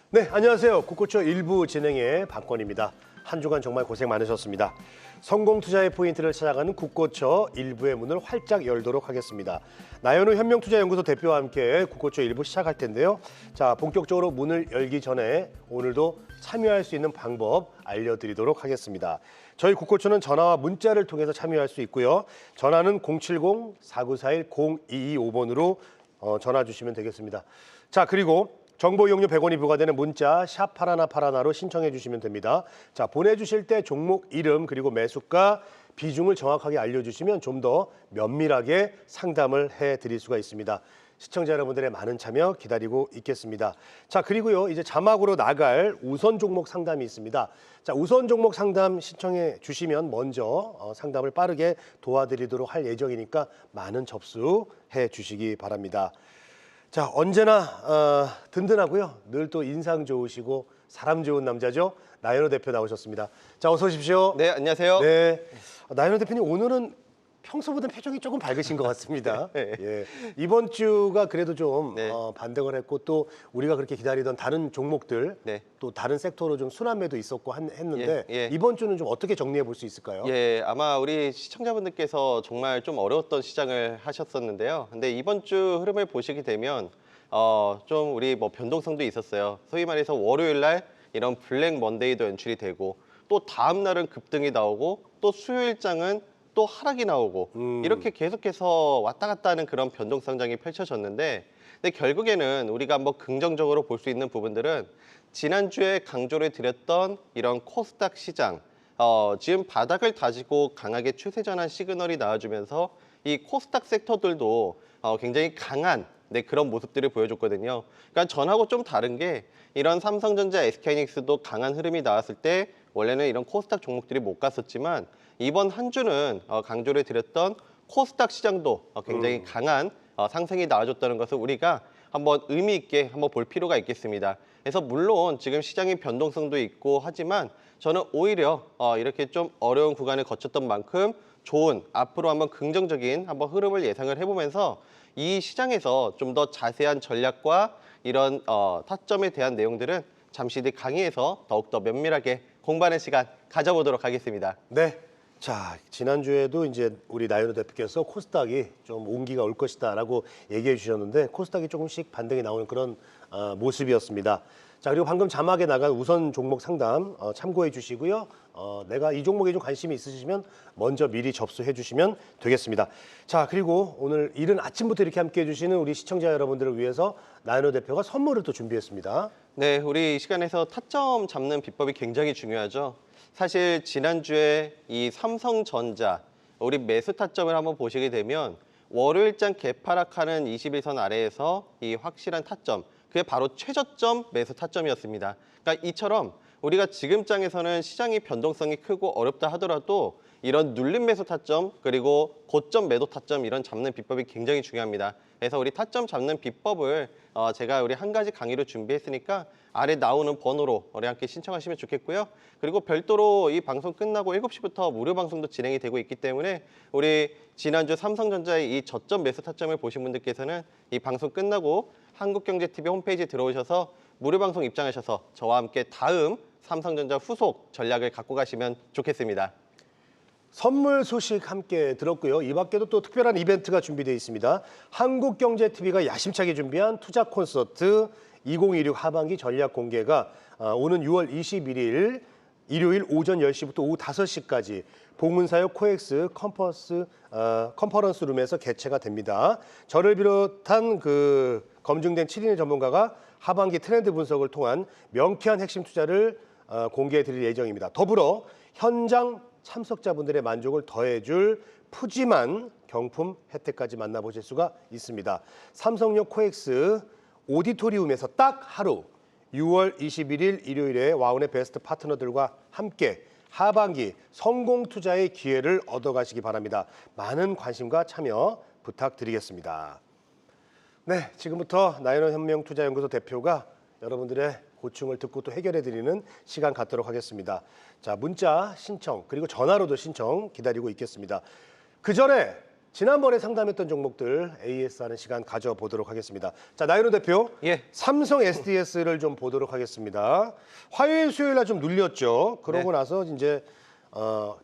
네, 안녕하세요. 국고초 일부 진행의 박권입니다. 한 주간 정말 고생 많으셨습니다. 성공 투자의 포인트를 찾아가는 국고초 일부의 문을 활짝 열도록 하겠습니다. 나연우 현명투자연구소 대표와 함께 국고초 일부 시작할 텐데요. 자, 본격적으로 문을 열기 전에 오늘도 참여할 수 있는 방법 알려드리도록 하겠습니다. 저희 국고초는 전화와 문자를 통해서 참여할 수 있고요. 전화는 070-4941-0225번으로 전화 주시면 되겠습니다. 자, 그리고 정보 이용료 100원이 부과되는 문자 샵 8181로 신청해 주시면 됩니다. 자, 보내주실 때 종목 이름 그리고 매수가 비중을 정확하게 알려주시면 좀 더 면밀하게 상담을 해드릴 수가 있습니다. 시청자 여러분들의 많은 참여 기다리고 있겠습니다. 자, 그리고요, 이제 자막으로 나갈 우선 종목 상담이 있습니다. 자, 우선 종목 상담 신청해 주시면 먼저 상담을 빠르게 도와드리도록 할 예정이니까 많은 접수해 주시기 바랍니다. 자, 언제나 든든하고요. 늘 또 인상 좋으시고 사람 좋은 남자죠. 나연호 대표 나오셨습니다. 자, 어서 오십시오. 네, 안녕하세요. 네, 나연호 대표님 오늘은 평소보다 표정이 조금 밝으신 것 같습니다. 네. 예, 이번 주가 그래도 좀 네. 반등을 했고 또 우리가 그렇게 기다리던 다른 종목들 네. 또 다른 섹터로 좀 순환매도 있었고 했는데 예. 이번 주는 좀 어떻게 정리해 볼 수 있을까요? 예, 아마 우리 시청자분들께서 정말 좀 어려웠던 시장을 하셨었는데요. 근데 이번 주 흐름을 보시게 되면 좀 우리 뭐 변동성도 있었어요. 소위 말해서 월요일 날 이런 블랙 먼데이도 연출이 되고 또 다음 날은 급등이 나오고 또 수요일장은 또 하락이 나오고 이렇게 계속해서 왔다 갔다 하는 그런 변동성장이 펼쳐졌는데 근데 결국에는 우리가 한번 긍정적으로 볼 수 있는 부분들은 지난주에 강조를 드렸던 이런 코스닥 시장 지금 바닥을 다지고 강하게 추세 전환 시그널이 나와주면서 이 코스닥 섹터들도 굉장히 강한 그런 모습들을 보여줬거든요. 그러니까 전하고 좀 다른 게 이런 삼성전자, SK하이닉스도 강한 흐름이 나왔을 때 원래는 이런 코스닥 종목들이 못 갔었지만 이번 한 주는 강조를 드렸던 코스닥 시장도 굉장히 강한 상승이 나와줬다는 것을 우리가 한번 의미 있게 한번 볼 필요가 있겠습니다. 그래서 물론 지금 시장의 변동성도 있고 하지만 저는 오히려 이렇게 좀 어려운 구간을 거쳤던 만큼 좋은 앞으로 한번 긍정적인 한번 흐름을 예상을 해보면서 이 시장에서 좀 더 자세한 전략과 이런 타점에 대한 내용들은 잠시 뒤 강의에서 더욱더 면밀하게 공부하는 시간 가져보도록 하겠습니다. 네. 자, 지난주에도 이제 우리 나연호 대표께서 코스닥이 좀 온기가 올 것이다라고 얘기해 주셨는데 코스닥이 조금씩 반등이 나오는 그런 모습이었습니다. 자, 그리고 방금 자막에 나간 우선 종목 상담 참고해 주시고요. 내가 이 종목에 좀 관심이 있으시면 먼저 미리 접수해 주시면 되겠습니다. 자, 그리고 오늘 이른 아침부터 이렇게 함께 해주시는 우리 시청자 여러분들을 위해서 나연호 대표가 선물을 또 준비했습니다. 네, 우리 이 시간에서 타점 잡는 비법이 굉장히 중요하죠. 사실 지난주에 이 삼성전자 우리 매수 타점을 한번 보시게 되면 월요일장 개파락하는 21선 아래에서 이 확실한 타점, 그게 바로 최저점 매수 타점이었습니다. 그러니까 이처럼 우리가 지금 장에서는 시장이 변동성이 크고 어렵다 하더라도 이런 눌림 매수 타점 그리고 고점 매도 타점 이런 잡는 비법이 굉장히 중요합니다. 그래서 우리 타점 잡는 비법을 제가 우리 한 가지 강의로 준비했으니까 아래 나오는 번호로 우리 함께 신청하시면 좋겠고요. 그리고 별도로 이 방송 끝나고 7시부터 무료 방송도 진행이 되고 있기 때문에 우리 지난주 삼성전자의 이 저점 매수 타점을 보신 분들께서는 이 방송 끝나고 한국경제TV 홈페이지에 들어오셔서 무료 방송 입장하셔서 저와 함께 다음 삼성전자 후속 전략을 갖고 가시면 좋겠습니다. 선물 소식 함께 들었고요. 이 밖에도 또 특별한 이벤트가 준비되어 있습니다. 한국경제TV가 야심차게 준비한 투자 콘서트 2026 하반기 전략 공개가 오는 6월 21일 일요일 오전 10시부터 오후 5시까지 봉은사역 코엑스 컨퍼런스 룸에서 개최가 됩니다. 저를 비롯한 그 검증된 7인의 전문가가 하반기 트렌드 분석을 통한 명쾌한 핵심 투자를 공개해 드릴 예정입니다. 더불어 현장 참석자분들의 만족을 더해줄 푸짐한 경품 혜택까지 만나보실 수가 있습니다. 삼성역 코엑스 오디토리움에서 딱 하루 6월 21일 일요일에 와운의 베스트 파트너들과 함께 하반기 성공 투자의 기회를 얻어가시기 바랍니다. 많은 관심과 참여 부탁드리겠습니다. 네, 지금부터 나연호 현명투자연구소 대표가 여러분들의 고충을 듣고 또 해결해드리는 시간 갖도록 하겠습니다. 자, 문자 신청 그리고 전화로도 신청 기다리고 있겠습니다. 그 전에 지난번에 상담했던 종목들 AS 하는 시간 가져보도록 하겠습니다. 자, 나윤호 대표. 예. 삼성 SDS를 좀 보도록 하겠습니다. 화요일, 수요일 날 좀 눌렸죠. 그러고 네. 나서 이제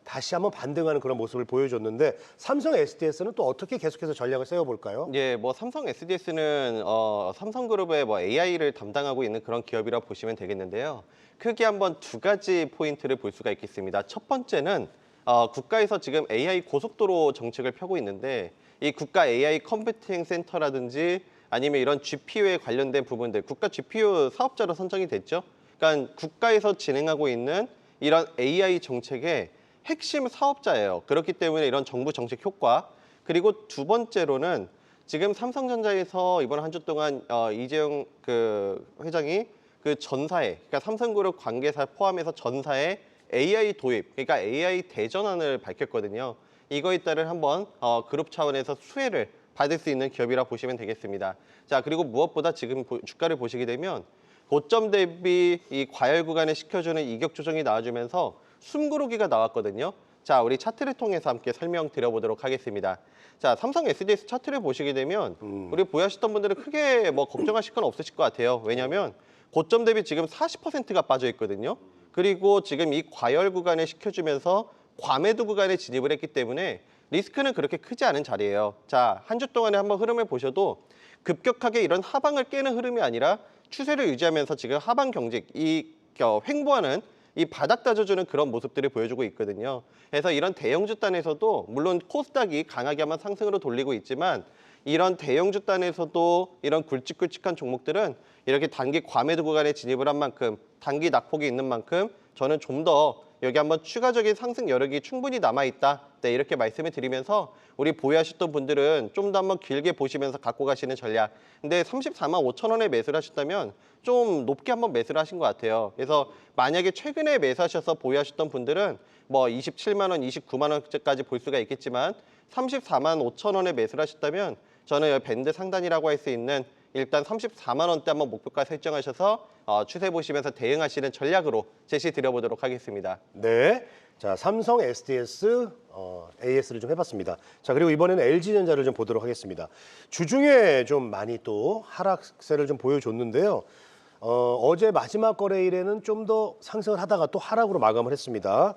다시 한번 반등하는 그런 모습을 보여줬는데 삼성 SDS는 또 어떻게 계속해서 전략을 세워볼까요? 예, 뭐 삼성 SDS는 삼성그룹의 뭐 AI를 담당하고 있는 그런 기업이라고 보시면 되겠는데요. 크게 한번 두 가지 포인트를 볼 수가 있겠습니다. 첫 번째는 국가에서 지금 AI 고속도로 정책을 펴고 있는데 이 국가 AI 컴퓨팅 센터라든지 아니면 이런 GPU에 관련된 부분들, 국가 GPU 사업자로 선정이 됐죠. 그러니까 국가에서 진행하고 있는 이런 AI 정책의 핵심 사업자예요. 그렇기 때문에 이런 정부 정책 효과, 그리고 두 번째로는 지금 삼성전자에서 이번 한 주 동안 이재용 그 회장이 그 전사에, 그러니까 삼성그룹 관계사 포함해서 전사에 AI 도입, 그러니까 AI 대전환을 밝혔거든요. 이거에 따른 한번 그룹 차원에서 수혜를 받을 수 있는 기업이라 보시면 되겠습니다. 자, 그리고 무엇보다 지금 주가를 보시게 되면 고점 대비 이 과열 구간에 시켜주는 이격 조정이 나와주면서 숨고르기가 나왔거든요. 자, 우리 차트를 통해서 함께 설명드려보도록 하겠습니다. 자, 삼성 SDS 차트를 보시게 되면 우리 보유하셨던 분들은 크게 뭐 걱정하실 건 없으실 것 같아요. 왜냐하면 고점 대비 지금 40%가 빠져 있거든요. 그리고 지금 이 과열 구간에 시켜주면서 과매도 구간에 진입을 했기 때문에 리스크는 그렇게 크지 않은 자리예요. 자, 한 주 동안에 한번 흐름을 보셔도 급격하게 이런 하방을 깨는 흐름이 아니라 추세를 유지하면서 지금 하방 경직, 이 횡보하는 이 바닥 다져주는 그런 모습들을 보여주고 있거든요. 그래서 이런 대형주 단에서도 물론 코스닥이 강하게 한번 상승으로 돌리고 있지만 이런 대형주 단에서도 이런 굵직굵직한 종목들은 이렇게 단기 과매도 구간에 진입을 한 만큼, 단기 낙폭이 있는 만큼 저는 좀 더 여기 한번 추가적인 상승 여력이 충분히 남아있다. 네, 이렇게 말씀을 드리면서 우리 보유하셨던 분들은 좀 더 한번 길게 보시면서 갖고 가시는 전략. 근데 34만 5천 원에 매수를 하셨다면 좀 높게 한번 매수를 하신 것 같아요. 그래서 만약에 최근에 매수하셔서 보유하셨던 분들은 뭐 27만 원, 29만 원까지 볼 수가 있겠지만 34만 5천 원에 매수를 하셨다면 저는 여기 밴드 상단이라고 할 수 있는 일단 34만 원대 한번 목표가 설정하셔서 추세 보시면서 대응하시는 전략으로 제시 드려보도록 하겠습니다. 네. 자, 삼성 SDS AS를 좀 해봤습니다. 자, 그리고 이번에는 LG전자를 좀 보도록 하겠습니다. 주중에 좀 많이 또 하락세를 좀 보여줬는데요. 어제 마지막 거래일에는 좀 더 상승을 하다가 또 하락으로 마감을 했습니다.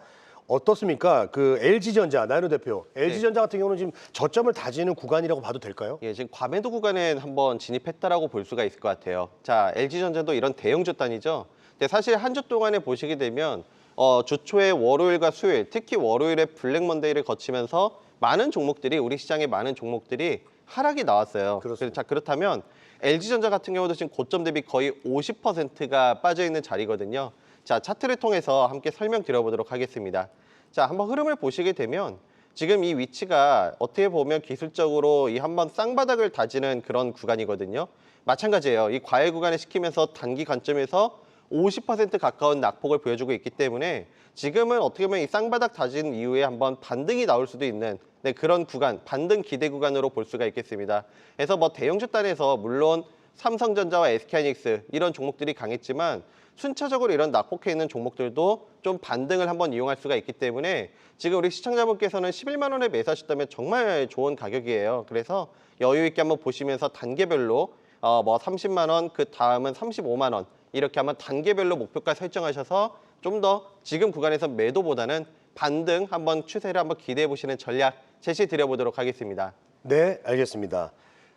어떻습니까? 그 LG전자, 나윤호 대표. LG전자 같은 경우는 지금 저점을 다지는 구간이라고 봐도 될까요? 예, 지금 과매도 구간에 한번 진입했다라고 볼 수가 있을 것 같아요. 자, LG전자도 이런 대형주 단이죠. 근데 사실 한 주 동안에 보시게 되면 주초에 월요일과 수요일, 특히 월요일에 블랙먼데이를 거치면서 많은 종목들이 우리 시장의 많은 종목들이 하락이 나왔어요. 그렇습니다. 자, 그렇다면 LG전자 같은 경우도 지금 고점 대비 거의 50%가 빠져 있는 자리거든요. 자, 차트를 통해서 함께 설명드려보도록 하겠습니다. 자, 한번 흐름을 보시게 되면 지금 이 위치가 어떻게 보면 기술적으로 이 한번 쌍바닥을 다지는 그런 구간이거든요. 마찬가지예요. 이 과열 구간에 시키면서 단기 관점에서 50% 가까운 낙폭을 보여주고 있기 때문에 지금은 어떻게 보면 이 쌍바닥 다진 이후에 한번 반등이 나올 수도 있는 그런 구간, 반등 기대 구간으로 볼 수가 있겠습니다. 그래서 뭐 대형주 단에서 물론 삼성전자와 SK하이닉스 이런 종목들이 강했지만 순차적으로 이런 낙폭해 있는 종목들도 좀 반등을 한번 이용할 수가 있기 때문에 지금 우리 시청자분께서는 11만 원에 매수하셨다면 정말 좋은 가격이에요. 그래서 여유 있게 한번 보시면서 단계별로 뭐 30만 원, 그 다음은 35만 원 이렇게 한번 단계별로 목표가 설정하셔서 좀 더 지금 구간에서 매도보다는 반등 한번 추세를 한번 기대해 보시는 전략 제시 드려보도록 하겠습니다. 네, 알겠습니다.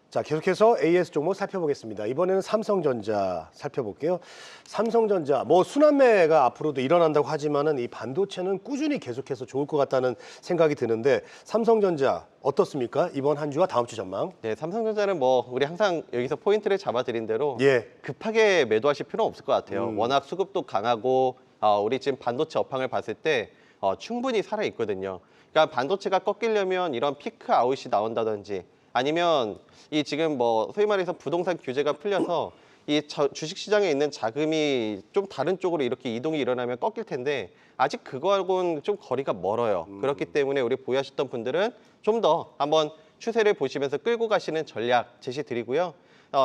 자, 계속해서 AS 종목 살펴보겠습니다. 이번에는 삼성전자 살펴볼게요. 삼성전자, 뭐 순환매가 앞으로도 일어난다고 하지만은 이 반도체는 꾸준히 계속해서 좋을 것 같다는 생각이 드는데 삼성전자 어떻습니까? 이번 한 주와 다음 주 전망. 네, 삼성전자는 뭐 우리 항상 여기서 포인트를 잡아드린 대로 예. 급하게 매도하실 필요는 없을 것 같아요. 워낙 수급도 강하고 우리 지금 반도체 업황을 봤을 때 충분히 살아있거든요. 그러니까 반도체가 꺾이려면 이런 피크 아웃이 나온다든지 아니면 이 지금 뭐 소위 말해서 부동산 규제가 풀려서 이 주식시장에 있는 자금이 좀 다른 쪽으로 이렇게 이동이 일어나면 꺾일 텐데 아직 그거하고는 좀 거리가 멀어요. 그렇기 때문에 우리 보유하셨던 분들은 좀 더 한번 추세를 보시면서 끌고 가시는 전략 제시 드리고요.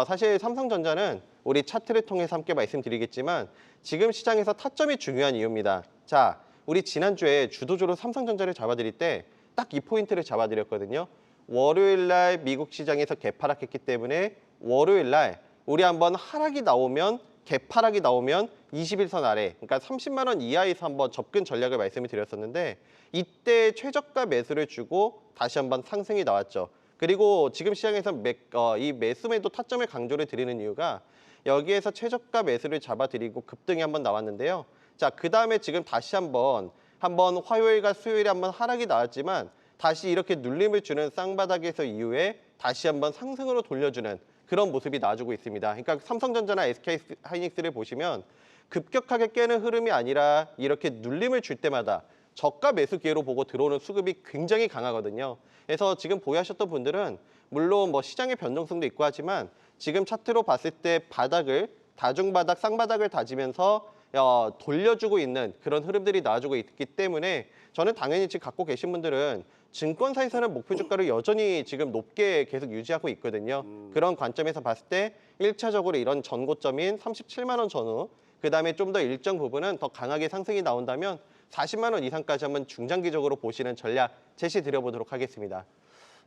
사실 삼성전자는 우리 차트를 통해서 함께 말씀드리겠지만 지금 시장에서 타점이 중요한 이유입니다. 자, 우리 지난주에 주도주로 삼성전자를 잡아드릴 때 딱 이 포인트를 잡아드렸거든요. 월요일 날 미국 시장에서 개파락했기 때문에 월요일 날 우리 한번 하락이 나오면 개파락이 나오면 21선 아래, 그러니까 30만 원 이하에서 한번 접근 전략을 말씀을 드렸었는데 이때 최저가 매수를 주고 다시 한번 상승이 나왔죠. 그리고 지금 시장에서 이 매수매도 타점을 강조를 드리는 이유가 여기에서 최저가 매수를 잡아드리고 급등이 한번 나왔는데요. 자, 그 다음에 지금 다시 한번 화요일과 수요일에 한번 하락이 나왔지만 다시 이렇게 눌림을 주는 쌍바닥에서 이후에 다시 한번 상승으로 돌려주는 그런 모습이 나와주고 있습니다. 그러니까 삼성전자나 SK하이닉스를 보시면 급격하게 깨는 흐름이 아니라 이렇게 눌림을 줄 때마다 저가 매수 기회로 보고 들어오는 수급이 굉장히 강하거든요. 그래서 지금 보유하셨던 분들은 물론 뭐 시장의 변동성도 있고 하지만 지금 차트로 봤을 때 바닥을 다중바닥, 쌍바닥을 다지면서 돌려주고 있는 그런 흐름들이 나와주고 있기 때문에 저는 당연히 지금 갖고 계신 분들은 증권사에서는 목표 주가를 여전히 지금 높게 계속 유지하고 있거든요. 그런 관점에서 봤을 때 1차적으로 이런 전고점인 37만 원 전후, 그다음에 좀 더 일정 부분은 더 강하게 상승이 나온다면 40만 원 이상까지 한번 중장기적으로 보시는 전략 제시 드려보도록 하겠습니다.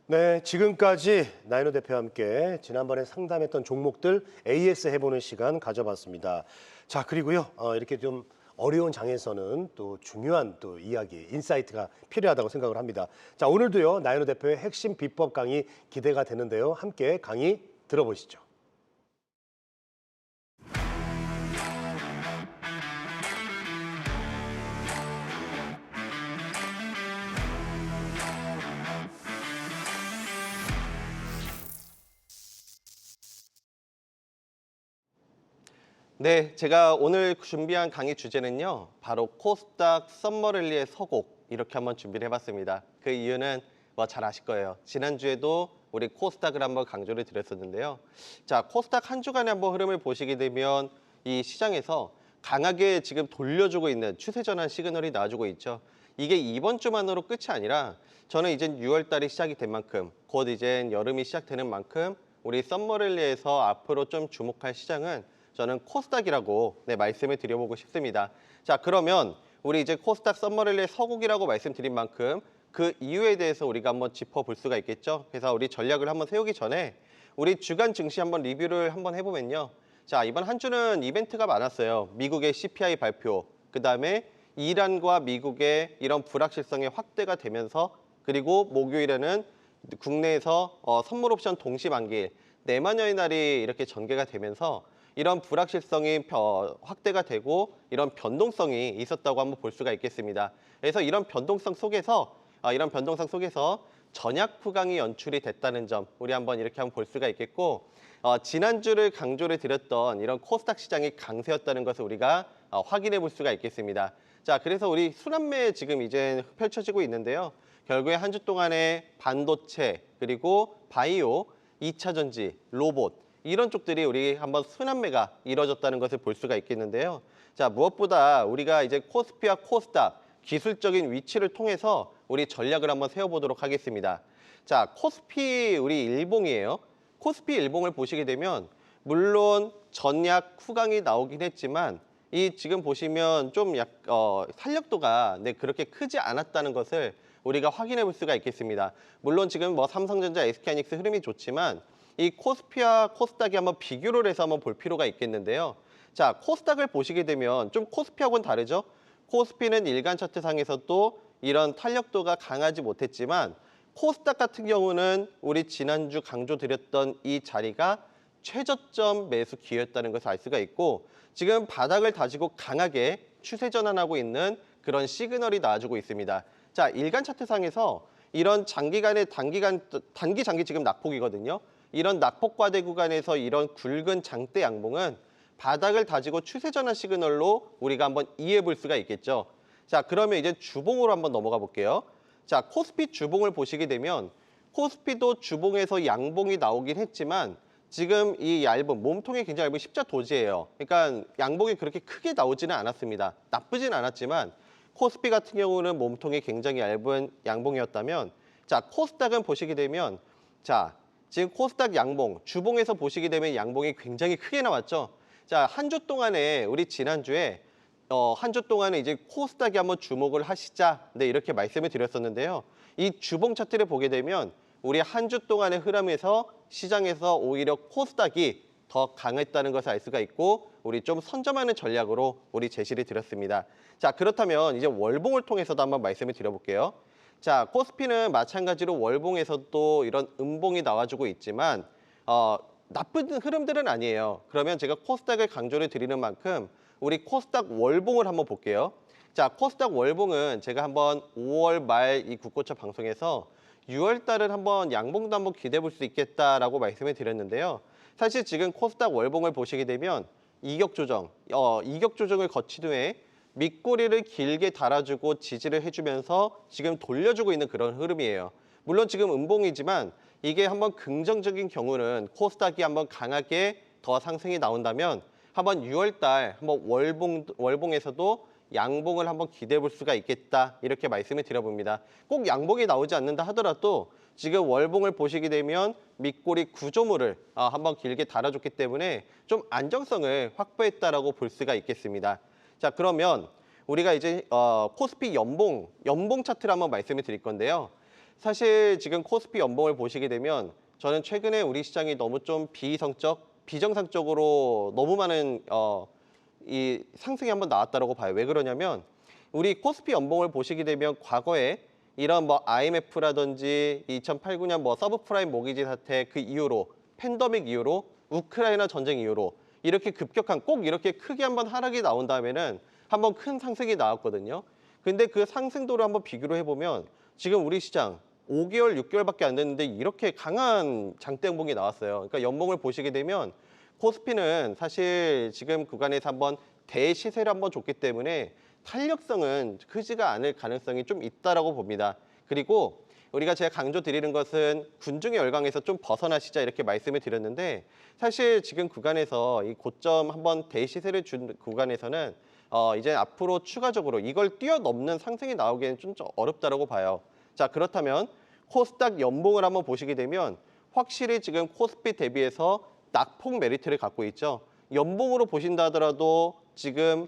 네, 지금까지 나인호 대표와 함께 지난번에 상담했던 종목들 AS 해보는 시간 가져봤습니다. 자, 그리고요, 이렇게 좀 어려운 장에서는 또 중요한 또 이야기, 인사이트가 필요하다고 생각을 합니다. 자, 오늘도요, 나인호 대표의 핵심 비법 강의 기대가 되는데요. 함께 강의 들어보시죠. 네, 제가 오늘 준비한 강의 주제는요. 바로 코스닥 썸머랠리의 서곡 이렇게 한번 준비를 해봤습니다. 그 이유는 뭐 잘 아실 거예요. 지난주에도 우리 코스닥을 한번 강조를 드렸었는데요. 자, 코스닥 한 주간의 한번 흐름을 보시게 되면 이 시장에서 강하게 지금 돌려주고 있는 추세 전환 시그널이 나와주고 있죠. 이게 이번 주만으로 끝이 아니라 저는 이제 6월 달이 시작이 된 만큼 곧 이제 여름이 시작되는 만큼 우리 썸머랠리에서 앞으로 좀 주목할 시장은 저는 코스닥이라고 말씀을 드려보고 싶습니다. 자, 그러면 우리 이제 코스닥 썸머랠리의 서곡이라고 말씀드린 만큼 그 이유에 대해서 우리가 한번 짚어볼 수가 있겠죠. 그래서 우리 전략을 한번 세우기 전에 우리 주간 증시 한번 리뷰를 한번 해보면요. 자, 이번 한 주는 이벤트가 많았어요. 미국의 CPI 발표, 그다음에 이란과 미국의 이런 불확실성이 확대가 되면서 그리고 목요일에는 국내에서 선물 옵션 동시 만기일 내만여의 날이 이렇게 전개가 되면서 이런 불확실성이 확대가 되고 이런 변동성이 있었다고 한번 볼 수가 있겠습니다. 그래서 이런 변동성 속에서 전약 후강이 연출이 됐다는 점 우리 한번 이렇게 한번 볼 수가 있겠고 지난주를 강조를 드렸던 이런 코스닥 시장이 강세였다는 것을 우리가 확인해 볼 수가 있겠습니다. 자, 그래서 우리 순환매 지금 이제 펼쳐지고 있는데요. 결국에 한 주 동안에 반도체 그리고 바이오, 2차 전지, 로봇 이런 쪽들이 우리 한번 순환매가 이뤄졌다는 것을 볼 수가 있겠는데요. 자, 무엇보다 우리가 이제 코스피와 코스닥 기술적인 위치를 통해서 우리 전략을 한번 세워보도록 하겠습니다. 자, 코스피 우리 일봉이에요. 코스피 일봉을 보시게 되면 물론 전약 후강이 나오긴 했지만 이 지금 보시면 좀 탄력도가 그렇게 크지 않았다는 것을 우리가 확인해 볼 수가 있겠습니다. 물론 지금 뭐 삼성전자, SK하이닉스 흐름이 좋지만 이 코스피와 코스닥이 한번 비교를 해서 한번 볼 필요가 있겠는데요. 자, 코스닥을 보시게 되면 좀 코스피하고는 다르죠. 코스피는 일간 차트상에서도 이런 탄력도가 강하지 못했지만 코스닥 같은 경우는 우리 지난주 강조드렸던 이 자리가 최저점 매수 기회였다는 것을 알 수가 있고 지금 바닥을 다지고 강하게 추세 전환하고 있는 그런 시그널이 나와주고 있습니다. 자, 일간 차트상에서 이런 단기 장기 지금 낙폭이거든요. 이런 낙폭과대 구간에서 이런 굵은 장대 양봉은 바닥을 다지고 추세 전환 시그널로 우리가 한번 이해해 볼 수가 있겠죠. 자, 그러면 이제 주봉으로 한번 넘어가 볼게요. 자, 코스피 주봉을 보시게 되면 코스피도 주봉에서 양봉이 나오긴 했지만 지금 이 얇은 몸통이 굉장히 얇은 십자 도지예요. 그러니까 양봉이 그렇게 크게 나오지는 않았습니다. 나쁘진 않았지만 코스피 같은 경우는 몸통이 굉장히 얇은 양봉이었다면 자, 코스닥은 보시게 되면 자, 지금 코스닥 양봉, 주봉에서 보시게 되면 양봉이 굉장히 크게 나왔죠. 자, 한 주 동안에 우리 지난주에 한 주 동안에 이제 코스닥이 한번 주목을 하시자 이렇게 말씀을 드렸었는데요. 이 주봉 차트를 보게 되면 우리 한 주 동안의 흐름에서 시장에서 오히려 코스닥이 더 강했다는 것을 알 수가 있고 우리 좀 선점하는 전략으로 우리 제시를 드렸습니다. 자, 그렇다면 이제 월봉을 통해서도 한번 말씀을 드려볼게요. 자, 코스피는 마찬가지로 월봉에서도 이런 음봉이 나와주고 있지만 나쁜 흐름들은 아니에요. 그러면 제가 코스닥을 강조를 드리는 만큼 우리 코스닥 월봉을 한번 볼게요. 자, 코스닥 월봉은 제가 한번 5월 말 이 국고초 방송에서 6월 달은 한번 양봉도 한번 기대해 볼 수 있겠다라고 말씀을 드렸는데요. 사실 지금 코스닥 월봉을 보시게 되면 이격 조정을 거친 후에 밑꼬리를 길게 달아주고 지지를 해주면서 지금 돌려주고 있는 그런 흐름이에요. 물론 지금 음봉이지만 이게 한번 긍정적인 경우는 코스닥이 한번 강하게 더 상승이 나온다면 한번 6월 달 한번 월봉에서도 양봉을 한번 기대해 볼 수가 있겠다 이렇게 말씀을 드려봅니다. 꼭 양봉이 나오지 않는다 하더라도 지금 월봉을 보시게 되면 밑꼬리 구조물을 한번 길게 달아줬기 때문에 좀 안정성을 확보했다라고 볼 수가 있겠습니다. 자, 그러면 우리가 이제 코스피 연봉 차트를 한번 말씀을 드릴 건데요. 사실 지금 코스피 연봉을 보시게 되면 저는 최근에 우리 시장이 너무 좀 비정상적으로 너무 많은 이 상승이 한번 나왔다라고 봐요. 왜 그러냐면 우리 코스피 연봉을 보시게 되면 과거에 이런 뭐 IMF라든지 2008, 9년 뭐 서브프라임 모기지 사태 그 이후로 팬데믹 이후로 우크라이나 전쟁 이후로 이렇게 급격한 꼭 이렇게 크게 한번 하락이 나온 다음에는 한번 큰 상승이 나왔거든요. 근데 그 상승도를 한번 비교를 해보면 지금 우리 시장 5개월, 6개월밖에 안 됐는데 이렇게 강한 장대 연봉이 나왔어요. 그러니까 연봉을 보시게 되면 코스피는 사실 지금 구간에서 한번 대시세를 한번 줬기 때문에 탄력성은 크지가 않을 가능성이 좀 있다라고 봅니다. 그리고 우리가 제가 강조 드리는 것은 군중의 열강에서 좀 벗어나시자 이렇게 말씀을 드렸는데 사실 지금 구간에서 이 고점 한번 대시세를 준 구간에서는 이제 앞으로 추가적으로 이걸 뛰어넘는 상승이 나오기에는 좀 어렵다라고 봐요. 자, 그렇다면 코스닥 연봉을 한번 보시게 되면 확실히 지금 코스피 대비해서 낙폭 메리트를 갖고 있죠. 연봉으로 보신다 하더라도 지금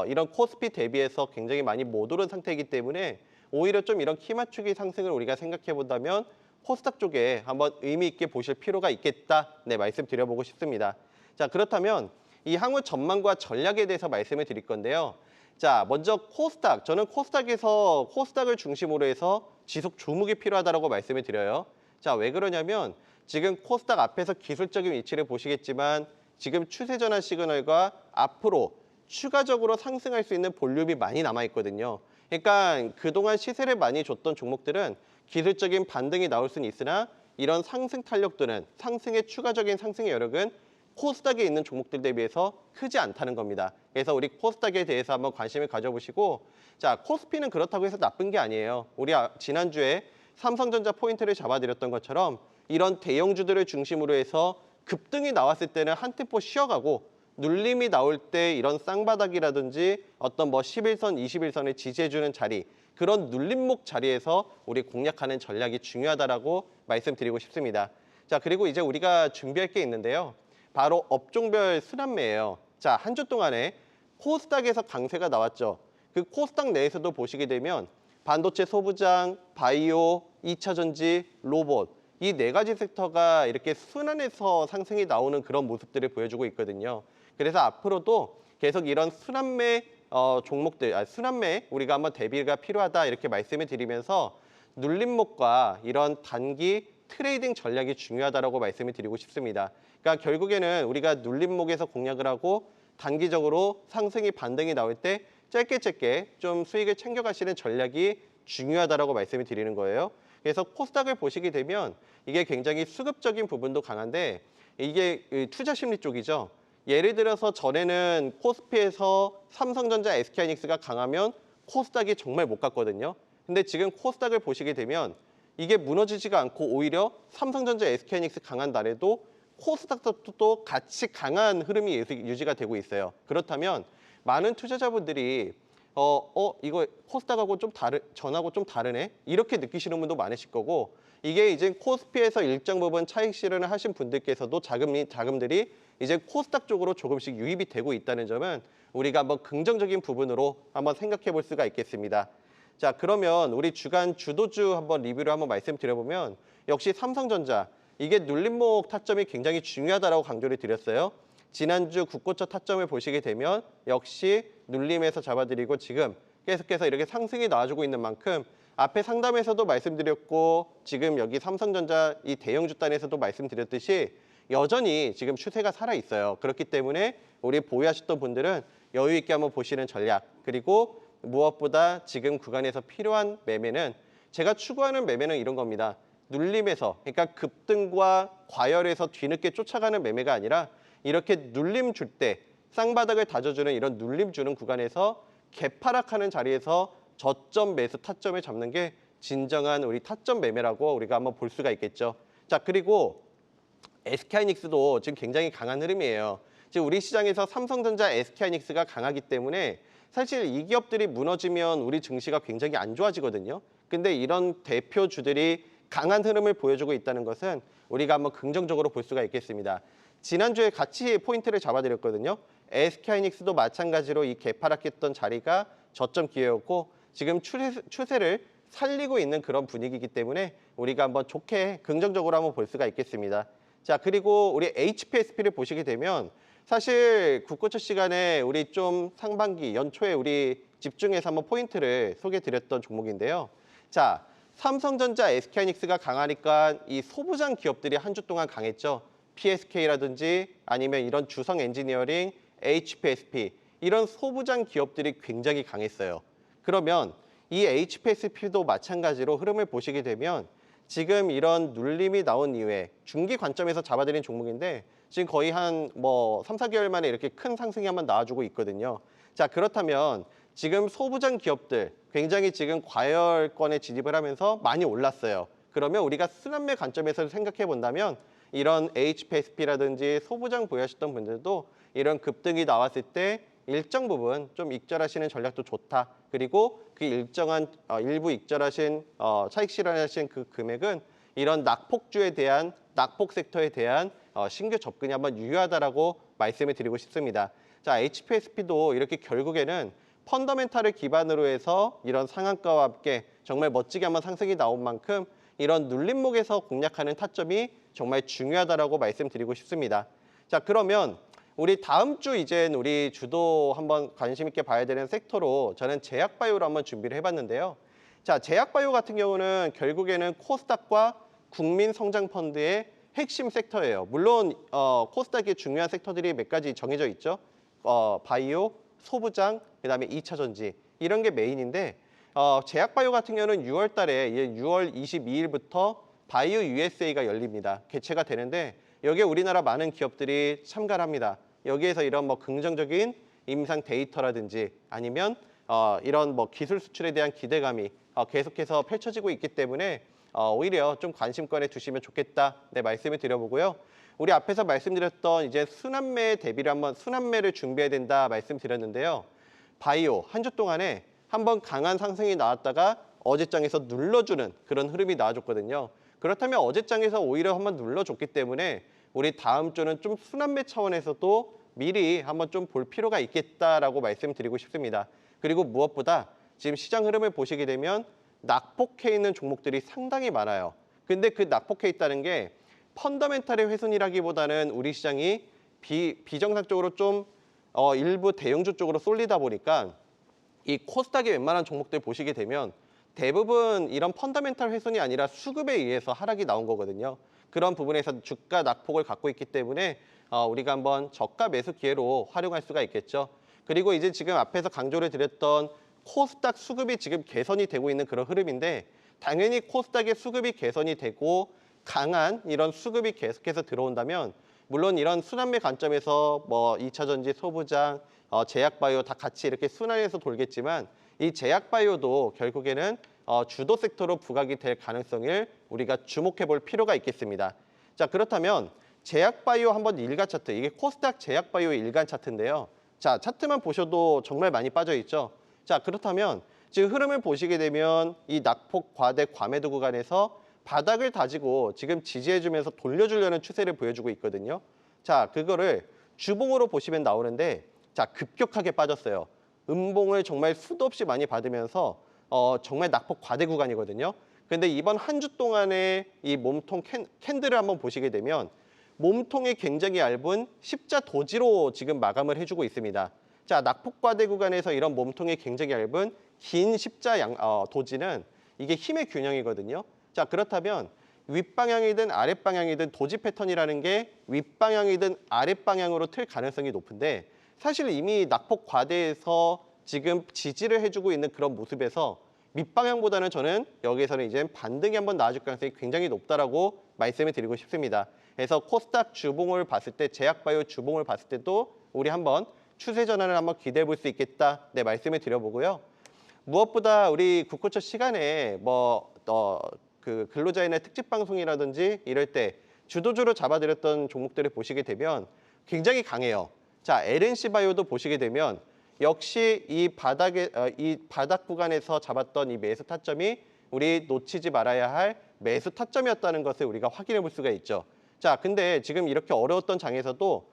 이런 코스피 대비해서 굉장히 많이 못 오른 상태이기 때문에 오히려 좀 이런 키 맞추기 상승을 우리가 생각해 본다면 코스닥 쪽에 한번 의미 있게 보실 필요가 있겠다. 네, 말씀드려보고 싶습니다. 자, 그렇다면 이 향후 전망과 전략에 대해서 말씀을 드릴 건데요. 자, 먼저 코스닥. 저는 코스닥에서 코스닥을 중심으로 해서 지속 조목이 필요하다고 말씀을 드려요. 자, 왜 그러냐면 지금 코스닥 앞에서 기술적인 위치를 보시겠지만 지금 추세 전환 시그널과 앞으로 추가적으로 상승할 수 있는 볼륨이 많이 남아있거든요. 그러니까 그동안 시세를 많이 줬던 종목들은 기술적인 반등이 나올 수는 있으나 이런 상승 탄력도는 상승의 추가적인 상승의 여력은 코스닥에 있는 종목들 대비해서 크지 않다는 겁니다. 그래서 우리 코스닥에 대해서 한번 관심을 가져보시고 자, 코스피는 그렇다고 해서 나쁜 게 아니에요. 우리 지난주에 삼성전자 포인트를 잡아드렸던 것처럼 이런 대형주들을 중심으로 해서 급등이 나왔을 때는 한 템포 쉬어가고 눌림이 나올 때 이런 쌍바닥이라든지 어떤 뭐 11선, 21선을 지지해주는 자리 그런 눌림목 자리에서 우리 공략하는 전략이 중요하다라고 말씀드리고 싶습니다. 자, 그리고 이제 우리가 준비할 게 있는데요. 바로 업종별 순환매예요. 자, 한 주 동안에 코스닥에서 강세가 나왔죠. 그 코스닥 내에서도 보시게 되면 반도체 소부장, 바이오, 2차 전지, 로봇 이 네 가지 섹터가 이렇게 순환해서 상승이 나오는 그런 모습들을 보여주고 있거든요. 그래서 앞으로도 계속 이런 순환매 종목들, 순환매 우리가 한번 대비가 필요하다 이렇게 말씀을 드리면서 눌림목과 이런 단기 트레이딩 전략이 중요하다라고 말씀을 드리고 싶습니다. 그러니까 결국에는 우리가 눌림목에서 공략을 하고 단기적으로 상승이 반등이 나올 때 짧게 좀 수익을 챙겨가시는 전략이 중요하다라고 말씀을 드리는 거예요. 그래서 코스닥을 보시게 되면 이게 굉장히 수급적인 부분도 강한데 이게 투자 심리 쪽이죠. 예를 들어서 전에는 코스피에서 삼성전자, SK하이닉스가 강하면 코스닥이 정말 못 갔거든요. 근데 지금 코스닥을 보시게 되면 이게 무너지지가 않고 오히려 삼성전자, SK하이닉스 강한 날에도 코스닥도 같이 강한 흐름이 유지가 되고 있어요. 그렇다면 많은 투자자분들이 이거 코스닥하고 전하고 좀 다르네? 이렇게 느끼시는 분도 많으실 거고 이게 이제 코스피에서 일정 부분 차익 실현을 하신 분들께서도 자금들이 이제 코스닥 쪽으로 조금씩 유입이 되고 있다는 점은 우리가 한번 긍정적인 부분으로 한번 생각해 볼 수가 있겠습니다. 자, 그러면 우리 주간 주도주 한번 리뷰를 한번 말씀드려보면 역시 삼성전자, 이게 눌림목 타점이 굉장히 중요하다라고 강조를 드렸어요. 지난주 국고처 타점을 보시게 되면 역시 눌림에서 잡아드리고 지금 계속해서 이렇게 상승이 나와주고 있는 만큼 앞에 상담에서도 말씀드렸고 지금 여기 삼성전자 이 대형주 단에서도 말씀드렸듯이 여전히 지금 추세가 살아있어요. 그렇기 때문에 우리 보유하셨던 분들은 여유 있게 한번 보시는 전략, 그리고 무엇보다 지금 구간에서 필요한 매매는 제가 추구하는 매매는 이런 겁니다. 눌림에서, 그러니까 급등과 과열에서 뒤늦게 쫓아가는 매매가 아니라 이렇게 눌림 줄 때 쌍바닥을 다져주는 이런 눌림 주는 구간에서 개파락하는 자리에서 저점 매수 타점을 잡는 게 진정한 우리 타점 매매라고 우리가 한번 볼 수가 있겠죠. 자, 그리고 SK하이닉스도 지금 굉장히 강한 흐름이에요. 지금 우리 시장에서 삼성전자, SK하이닉스가 강하기 때문에 사실 이 기업들이 무너지면 우리 증시가 굉장히 안 좋아지거든요. 근데 이런 대표주들이 강한 흐름을 보여주고 있다는 것은 우리가 한번 긍정적으로 볼 수가 있겠습니다. 지난주에 같이 포인트를 잡아드렸거든요. SK하이닉스도 마찬가지로 이 개파락했던 자리가 저점 기회였고 지금 추세를 살리고 있는 그런 분위기이기 때문에 우리가 한번 좋게 긍정적으로 한번 볼 수가 있겠습니다. 자, 그리고 우리 HPSP를 보시게 되면 사실 국고처 시간에 우리 좀 상반기 연초에 우리 집중해서 한번 포인트를 소개해드렸던 종목인데요. 자, 삼성전자, SK하이닉스가 강하니까 이 소부장 기업들이 한 주 동안 강했죠. PSK라든지 아니면 이런 주성 엔지니어링, HPSP 이런 소부장 기업들이 굉장히 강했어요. 그러면 이 HPSP도 마찬가지로 흐름을 보시게 되면 지금 이런 눌림이 나온 이후에 중기 관점에서 잡아들인 종목인데 지금 거의 한 3, 4개월 만에 이렇게 큰 상승이 한번 나와주고 있거든요. 자, 그렇다면 지금 소부장 기업들 굉장히 지금 과열권에 진입을 하면서 많이 올랐어요. 그러면 우리가 순환매 관점에서 생각해 본다면 이런 HPSP라든지 소부장 보유하셨던 분들도 이런 급등이 나왔을 때 일정 부분 좀 익절하시는 전략도 좋다. 그리고 그 일정한 일부 익절하신 차익 실현하신 그 금액은 이런 낙폭주에 대한 낙폭 섹터에 대한 신규 접근이 한번 유효하다라고 말씀을 드리고 싶습니다. 자, HPSP도 이렇게 결국에는 펀더멘탈을 기반으로 해서 이런 상한가와 함께 정말 멋지게 한번 상승이 나온 만큼 이런 눌림목에서 공략하는 타점이 정말 중요하다라고 말씀드리고 싶습니다. 자, 그러면 우리 다음 주 이젠 우리 주도 한번 관심 있게 봐야 되는 섹터로 저는 제약바이오로 한번 준비를 해봤는데요. 자, 제약바이오 같은 경우는 결국에는 코스닥과 국민성장펀드의 핵심 섹터예요. 물론 코스닥의 중요한 섹터들이 몇 가지 정해져 있죠. 바이오, 소부장, 그다음에 2차 전지 이런 게 메인인데 제약바이오 같은 경우는 6월 달에 6월 22일부터 바이오 USA가 열립니다. 개최가 되는데 여기에 우리나라 많은 기업들이 참가를 합니다. 여기에서 이런 긍정적인 임상 데이터라든지 아니면 이런 기술 수출에 대한 기대감이 계속해서 펼쳐지고 있기 때문에 오히려 좀 관심권에 두시면 좋겠다. 네, 말씀을 드려보고요. 우리 앞에서 말씀드렸던 이제 순환매 대비를 한번 순환매를 준비해야 된다 말씀드렸는데요. 바이오 한 주 동안에 한번 강한 상승이 나왔다가 어제장에서 눌러주는 그런 흐름이 나와줬거든요. 그렇다면 어제장에서 오히려 한번 눌러줬기 때문에 우리 다음 주는 좀 순환매 차원에서도 미리 한번 좀 볼 필요가 있겠다라고 말씀드리고 싶습니다. 그리고 무엇보다 지금 시장 흐름을 보시게 되면 낙폭해 있는 종목들이 상당히 많아요. 근데 그 낙폭해 있다는 게 펀더멘탈의 훼손이라기보다는 우리 시장이 비정상적으로 좀 일부 대형주 쪽으로 쏠리다 보니까 이 코스닥의 웬만한 종목들 보시게 되면 대부분 이런 펀더멘탈 훼손이 아니라 수급에 의해서 하락이 나온 거거든요. 그런 부분에서 주가 낙폭을 갖고 있기 때문에 우리가 한번 저가 매수 기회로 활용할 수가 있겠죠. 그리고 이제 지금 앞에서 강조를 드렸던 코스닥 수급이 지금 개선이 되고 있는 그런 흐름인데 당연히 코스닥의 수급이 개선이 되고 강한 이런 수급이 계속해서 들어온다면 물론 이런 순환매 관점에서 2차 전지, 소부장, 제약바이오 다 같이 이렇게 순환해서 돌겠지만 이 제약바이오도 결국에는 주도 섹터로 부각이 될 가능성을 우리가 주목해 볼 필요가 있겠습니다. 자, 그렇다면 제약바이오 한번 일간 차트, 이게 코스닥 제약바이오 일간 차트인데요. 자, 차트만 보셔도 정말 많이 빠져 있죠. 자, 그렇다면 지금 흐름을 보시게 되면 이 낙폭 과대 과매도 구간에서 바닥을 다지고 지금 지지해주면서 돌려주려는 추세를 보여주고 있거든요. 자, 그거를 주봉으로 보시면 나오는데 자, 급격하게 빠졌어요. 음봉을 정말 수도 없이 많이 받으면서 정말 낙폭 과대 구간이거든요. 근데 이번 한 주 동안의 이 몸통 캔들을 한번 보시게 되면 몸통이 굉장히 얇은 십자 도지로 지금 마감을 해주고 있습니다. 자, 낙폭 과대 구간에서 이런 몸통이 굉장히 얇은 긴 십자 도지는 이게 힘의 균형이거든요. 자, 그렇다면 윗방향이든 아랫방향이든 도지 패턴이라는 게 윗방향이든 아랫방향으로 틀 가능성이 높은데 사실 이미 낙폭 과대에서 지금 지지를 해주고 있는 그런 모습에서 밑방향보다는 저는 여기에서는 이제 반등이 한번 나와줄 가능성이 굉장히 높다라고 말씀을 드리고 싶습니다. 그래서 코스닥 주봉을 봤을 때, 제약바이오 주봉을 봤을 때도 우리 한번 추세 전환을 한번 기대해 볼 수 있겠다. 네, 말씀을 드려보고요. 무엇보다 우리 국고초 시간에 그 근로자인의 특집 방송이라든지 이럴 때 주도주로 잡아드렸던 종목들을 보시게 되면 굉장히 강해요. 자, LNC 바이오도 보시게 되면 역시 이 바닥 구간에서 잡았던 이 매수 타점이 우리 놓치지 말아야 할 매수 타점이었다는 것을 우리가 확인해 볼 수가 있죠. 자, 근데 지금 이렇게 어려웠던 장에서도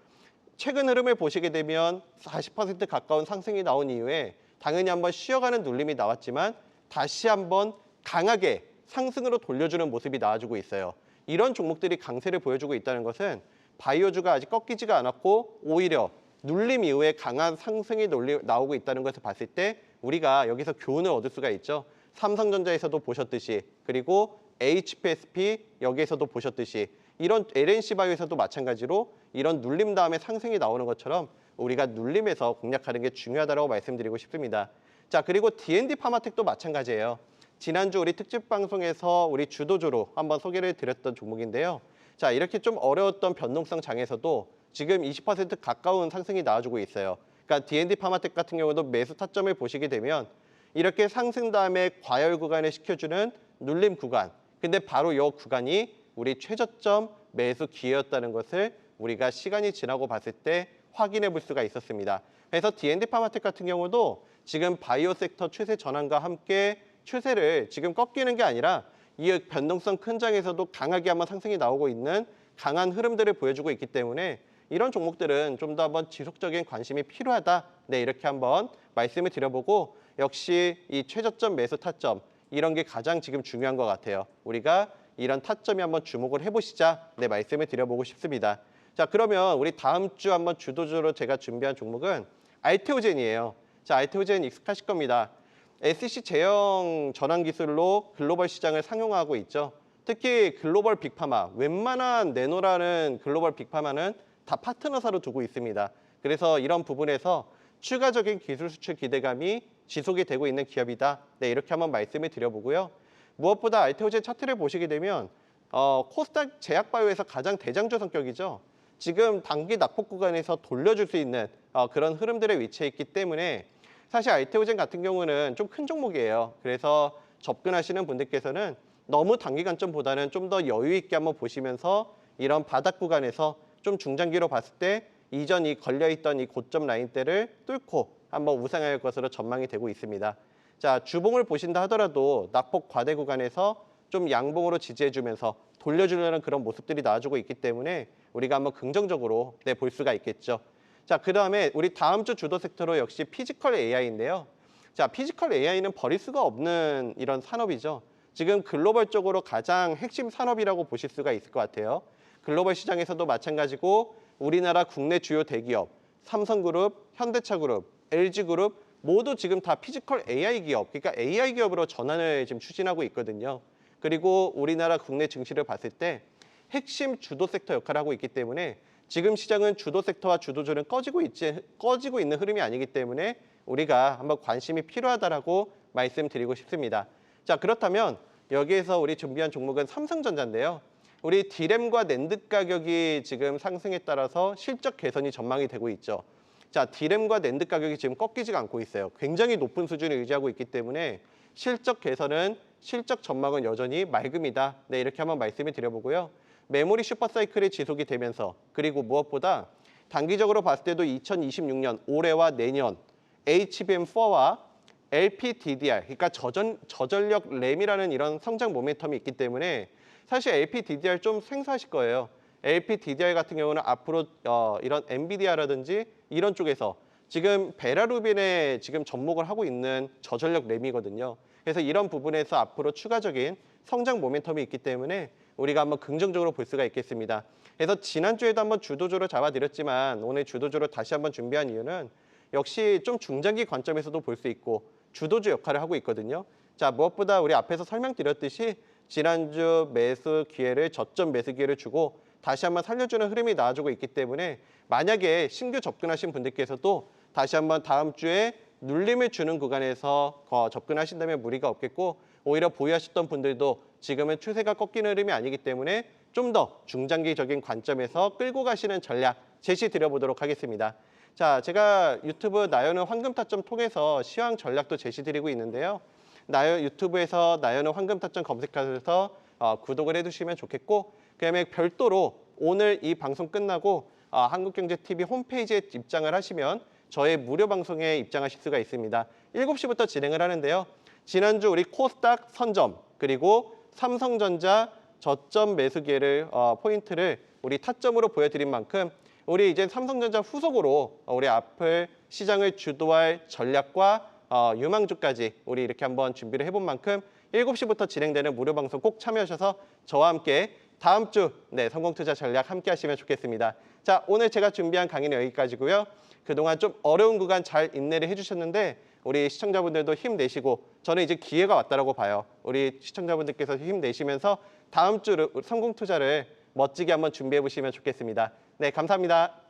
최근 흐름을 보시게 되면 40% 가까운 상승이 나온 이후에 당연히 한번 쉬어가는 눌림이 나왔지만 다시 한번 강하게 상승으로 돌려주는 모습이 나와주고 있어요. 이런 종목들이 강세를 보여주고 있다는 것은 바이오주가 아직 꺾이지가 않았고 오히려 눌림 이후에 강한 상승이 나오고 있다는 것을 봤을 때 우리가 여기서 교훈을 얻을 수가 있죠. 삼성전자에서도 보셨듯이 그리고 HPSP 여기에서도 보셨듯이 이런 LNC바이오에서도 마찬가지로 이런 눌림 다음에 상승이 나오는 것처럼 우리가 눌림에서 공략하는 게 중요하다고 말씀드리고 싶습니다. 자, 그리고 D&D 파마텍도 마찬가지예요. 지난주 우리 특집 방송에서 우리 주도주로 한번 소개를 드렸던 종목인데요. 자, 이렇게 좀 어려웠던 변동성 장에서도 지금 20% 가까운 상승이 나와주고 있어요. 그러니까 D&D 파마텍 같은 경우도 매수 타점을 보시게 되면 이렇게 상승 다음에 과열 구간을 시켜주는 눌림 구간. 근데 바로 이 구간이 우리 최저점 매수 기회였다는 것을 우리가 시간이 지나고 봤을 때 확인해 볼 수가 있었습니다. 그래서 D&D 파마텍 같은 경우도 지금 바이오 섹터 추세 전환과 함께 추세를 지금 꺾이는 게 아니라 이 변동성 큰 장에서도 강하게 한번 상승이 나오고 있는 강한 흐름들을 보여주고 있기 때문에 이런 종목들은 좀 더 한번 지속적인 관심이 필요하다. 네, 이렇게 한번 말씀을 드려보고 역시 이 최저점 매수 타점 이런 게 가장 지금 중요한 것 같아요. 우리가 이런 타점이 한번 주목을 해보시자. 네, 말씀을 드려보고 싶습니다. 자, 그러면 우리 다음 주 한번 주도주로 제가 준비한 종목은 알테오젠이에요. 자, 알테오젠 익숙하실 겁니다. SC 제형 전환 기술로 글로벌 시장을 상용화하고 있죠. 특히 글로벌 빅파마, 웬만한 내노라는 글로벌 빅파마는 다 파트너사로 두고 있습니다. 그래서 이런 부분에서 추가적인 기술 수출 기대감이 지속이 되고 있는 기업이다. 네, 이렇게 한번 말씀을 드려보고요. 무엇보다 알테오젠 차트를 보시게 되면 코스닥 제약바이오에서 가장 대장주 성격이죠. 지금 단기 낙폭 구간에서 돌려줄 수 있는 그런 흐름들에 위치해 있기 때문에 사실 알테오젠 같은 경우는 좀 큰 종목이에요. 그래서 접근하시는 분들께서는 너무 단기 관점보다는 좀 더 여유 있게 한번 보시면서 이런 바닥 구간에서 좀 중장기로 봤을 때 이전 이 걸려있던 이 고점 라인대를 뚫고 한번 우상할 것으로 전망이 되고 있습니다. 자, 주봉을 보신다 하더라도 낙폭 과대 구간에서 좀 양봉으로 지지해주면서 돌려주려는 그런 모습들이 나와주고 있기 때문에 우리가 한번 긍정적으로 볼 수가 있겠죠. 자, 그 다음에 우리 다음 주 주도 섹터로 역시 피지컬 AI인데요. 자, 피지컬 AI는 버릴 수가 없는 이런 산업이죠. 지금 글로벌적으로 가장 핵심 산업이라고 보실 수가 있을 것 같아요. 글로벌 시장에서도 마찬가지고 우리나라 국내 주요 대기업, 삼성그룹, 현대차그룹, LG그룹 모두 지금 다 피지컬 AI 기업, 그러니까 AI 기업으로 전환을 지금 추진하고 있거든요. 그리고 우리나라 국내 증시를 봤을 때 핵심 주도 섹터 역할을 하고 있기 때문에 지금 시장은 주도 섹터와 주도주는 꺼지고 있는 흐름이 아니기 때문에 우리가 한번 관심이 필요하다라고 말씀드리고 싶습니다. 자, 그렇다면 여기에서 우리 준비한 종목은 삼성전자인데요. 우리 D램과 낸드 가격이 지금 상승에 따라서 실적 개선이 전망이 되고 있죠. 자, D램과 낸드 가격이 지금 꺾이지가 않고 있어요. 굉장히 높은 수준을 유지하고 있기 때문에 실적 개선은 실적 전망은 여전히 맑음이다. 네, 이렇게 한번 말씀을 드려보고요. 메모리 슈퍼사이클이 지속이 되면서 그리고 무엇보다 단기적으로 봤을 때도 2026년 올해와 내년 HBM4와 LPDDR, 그러니까 저전력 램이라는 이런 성장 모멘텀이 있기 때문에 사실 LPDDR 좀 생소하실 거예요. LPDDR 같은 경우는 앞으로 이런 엔비디아라든지 이런 쪽에서 지금 베라루빈에 지금 접목을 하고 있는 저전력 램이거든요. 그래서 이런 부분에서 앞으로 추가적인 성장 모멘텀이 있기 때문에 우리가 한번 긍정적으로 볼 수가 있겠습니다. 그래서 지난주에도 한번 주도주로 잡아드렸지만 오늘 주도주로 다시 한번 준비한 이유는 역시 좀 중장기 관점에서도 볼 수 있고 주도주 역할을 하고 있거든요. 자, 무엇보다 우리 앞에서 설명드렸듯이 지난주 매수 기회를 저점 매수 기회를 주고 다시 한번 살려주는 흐름이 나와주고 있기 때문에 만약에 신규 접근하신 분들께서도 다시 한번 다음 주에 눌림을 주는 구간에서 접근하신다면 무리가 없겠고 오히려 보유하셨던 분들도 지금은 추세가 꺾이는 흐름이 아니기 때문에 좀 더 중장기적인 관점에서 끌고 가시는 전략 제시 드려보도록 하겠습니다. 자, 제가 유튜브 나연은 황금 타점 통해서 시황 전략도 제시 드리고 있는데요. 유튜브에서 나연은 황금 타점 검색하셔서 구독을 해두시면 좋겠고 그다음에 별도로 오늘 이 방송 끝나고 한국경제TV 홈페이지에 입장을 하시면 저의 무료 방송에 입장하실 수가 있습니다. 7시부터 진행을 하는데요. 지난주 우리 코스닥 선점 그리고 삼성전자 저점 매수 기회를 포인트를 우리 타점으로 보여드린 만큼 우리 이제 삼성전자 후속으로 우리 앞을 시장을 주도할 전략과 유망주까지 우리 이렇게 한번 준비를 해본 만큼 7시부터 진행되는 무료 방송 꼭 참여하셔서 저와 함께 다음 주 성공 투자 전략 함께 하시면 좋겠습니다. 자, 오늘 제가 준비한 강의는 여기까지고요. 그동안 좀 어려운 구간 잘 인내를 해주셨는데 우리 시청자분들도 힘내시고 저는 이제 기회가 왔다라고 봐요. 우리 시청자분들께서 힘내시면서 다음 주 성공 투자를 멋지게 한번 준비해 보시면 좋겠습니다. 네, 감사합니다.